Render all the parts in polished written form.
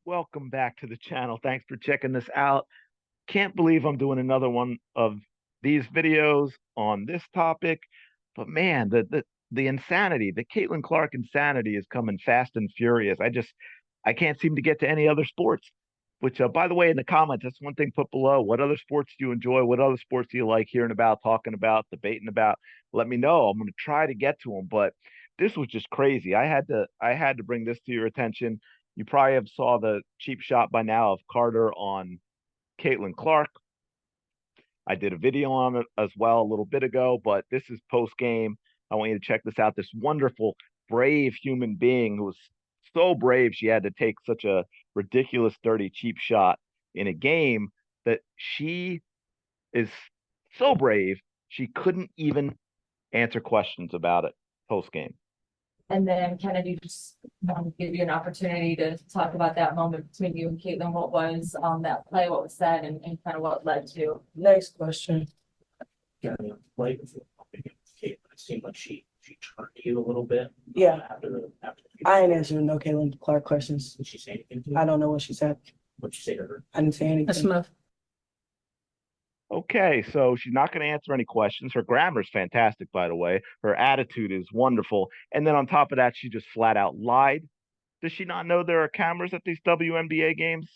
Welcome back to the channel. Thanks for checking this out. Can't believe I'm doing another one of these videos on this topic. But man, the insanity, the Caitlin Clark insanity is coming fast and furious. I can't seem to get to any other sports. Which, by the way, in the comments, that's one thing put below. What other sports do you enjoy? What other sports do you like hearing about, talking about, debating about? Let me know. I'm going to try to get to them, but this was just crazy. I had to bring this to your attention. You probably have saw the cheap shot by now of Carter on Caitlin Clark. I did a video on it as well a little bit ago, but this is post game. I want you to check this out. This wonderful, brave human being who was so brave she had to take such a ridiculous, dirty, cheap shot in a game that she is so brave she couldn't even answer questions about it post game. And then Kennedy just wanted to give you an opportunity to talk about that moment between you and Caitlin. What was on that play, what was said, and kind of what led to. Next question. Yeah, like it seemed like she turned to you a little bit. Yeah. After I ain't answering no Caitlin Clark questions. did she say anything to you? I don't know what she said. What'd you say to her? I didn't say anything. Okay, so she's not going to answer any questions. Her grammar is fantastic, by the way. Her attitude is wonderful. And then on top of that, she just flat out lied. Does she not know there are cameras at these WNBA games?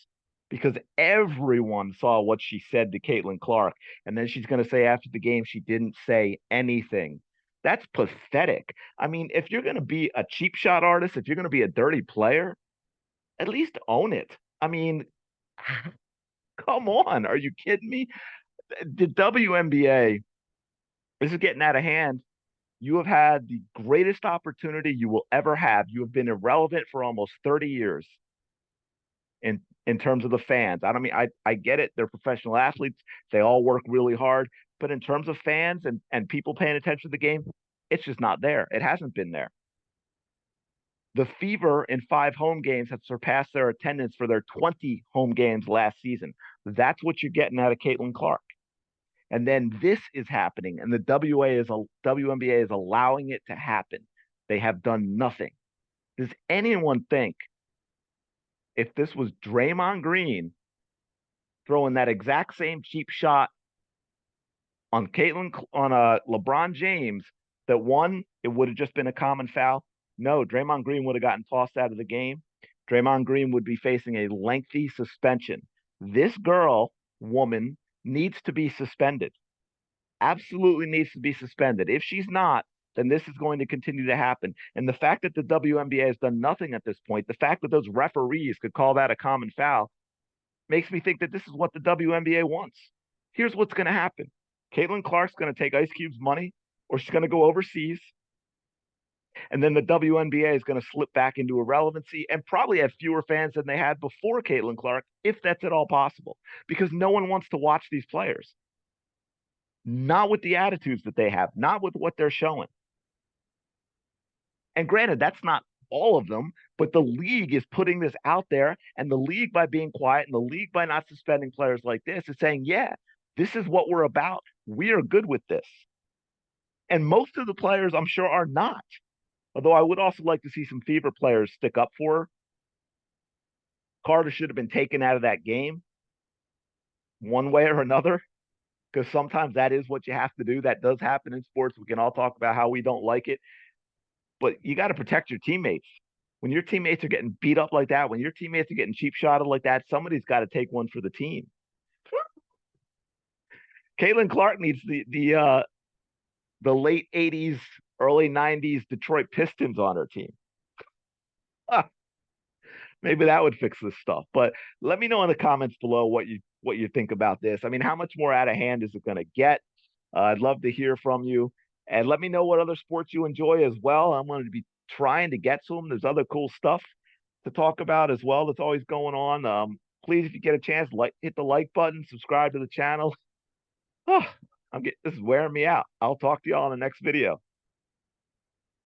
Because everyone saw what she said to Caitlin Clark. And then she's going to say after the game she didn't say anything. That's pathetic. I mean, if you're going to be a cheap shot artist, if you're going to be a dirty player, at least own it. I mean, come on. Are you kidding me? The WNBA, this is getting out of hand. You have had the greatest opportunity you will ever have. You have been irrelevant for almost 30 years in terms of the fans. I don't mean I get it. They're professional athletes. They all work really hard. But in terms of fans and people paying attention to the game, it's just not there. It hasn't been there. The Fever in 5 home games have surpassed their attendance for their 20 home games last season. That's what you're getting out of Caitlin Clark. And then this is happening, and the WNBA is allowing it to happen. They have done nothing. Does anyone think if this was Draymond Green throwing that exact same cheap shot on LeBron James, that one, it would have just been a common foul? No, Draymond Green would have gotten tossed out of the game. Draymond Green would be facing a lengthy suspension. This woman, needs to be suspended. Absolutely needs to be suspended. If she's not, then this is going to continue to happen. And the fact that the WNBA has done nothing at this point, the fact that those referees could call that a common foul, makes me think that this is what the WNBA wants. Here's what's going to happen. Caitlin Clark's going to take Ice Cube's money, or she's going to go overseas. And then the WNBA is going to slip back into irrelevancy and probably have fewer fans than they had before Caitlin Clark, if that's at all possible, because no one wants to watch these players. Not with the attitudes that they have, not with what they're showing. And granted, that's not all of them, but the league is putting this out there, and the league, by being quiet, and the league by not suspending players like this, is saying, yeah, this is what we're about. We are good with this. And most of the players, I'm sure, are not. Although I would also like to see some Fever players stick up for her. Carter should have been taken out of that game one way or another, because sometimes that is what you have to do. That does happen in sports. We can all talk about how we don't like it, but you got to protect your teammates. When your teammates are getting beat up like that, when your teammates are getting cheap shotted like that, somebody's got to take one for the team. Caitlin Clark needs the late 80s, early 90s Detroit Pistons on her team. Maybe that would fix this stuff. But let me know in the comments below what you think about this. I mean, how much more out of hand is it going to get? I'd love to hear from you. And let me know what other sports you enjoy as well. I'm going to be trying to get to them. There's other cool stuff to talk about as well that's always going on. Please, if you get a chance, hit the like button, subscribe to the channel. Oh, this is wearing me out. I'll talk to y'all in the next video.